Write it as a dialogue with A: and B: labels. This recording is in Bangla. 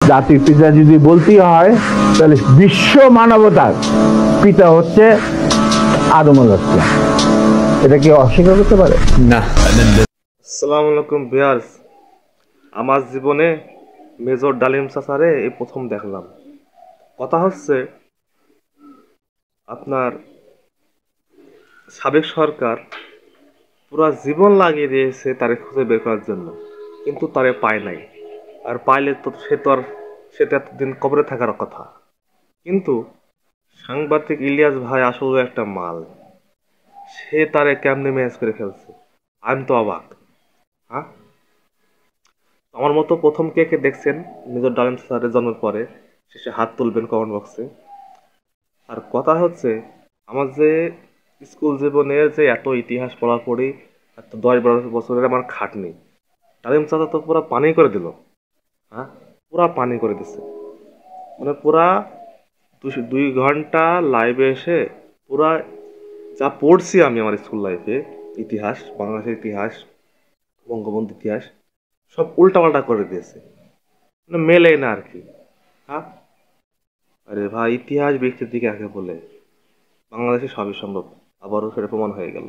A: জাতির পিতা যদি বলতেই হয় তাহলে বিশ্ব মানবতার পিতা হচ্ছে আদম আলাইহিস সালাম। এটা কি অস্বীকার করতে পারে?
B: না।
C: আসসালামু আলাইকুম ভিউয়ার্স, আমার জীবনে মেজর ডালিম চাচারে এই প্রথম দেখলাম। কথা হচ্ছে আপনার সাবেক সরকার পুরা জীবন লাগিয়ে দিয়েছে তারে খুঁজে বের করার জন্য, কিন্তু তারে পায় নাই। আর পাইলে তো সে তো এতদিন কবরে থাকার কথা। কিন্তু সাংবাদিক ইলিয়াস ভাই আসলে একটা মাল, সে তারে কেমনে ম্যানেজ করে ফেলছে, আমি তো অবাক। হ্যাঁ, আমার মতো প্রথম কে কে দেখছেন মেজর ডালিম স্যারের জন্মের পরে? শেষে হাত তুলবেন কমেন্ট বক্সে। আর কথা হচ্ছে, আমার যে স্কুল জীবনের যে এত ইতিহাস পড়া পড়ি, এত 10-12 বছরের আমার খাটনি, ডালিম চাচা তো পুরা পানি করে দিল। হ্যাঁ, পুরা পানি করে দিছে। মানে পুরা 2 ঘন্টা লাইভে এসে পুরা যা পড়ছি আমি আমার স্কুল লাইফে, ইতিহাস, বাংলাদেশের ইতিহাস, বঙ্গবন্ধু ইতিহাস, সব উল্টাপাল্টা করে দিয়েছে। মানে মেলে না আর কি। হ্যাঁ, আরে ভাই, ইতিহাস ব্যক্তির দিকে আগে বলে বাংলাদেশে সবই সম্ভব, আবারও সেটা প্রমাণ হয়ে গেল।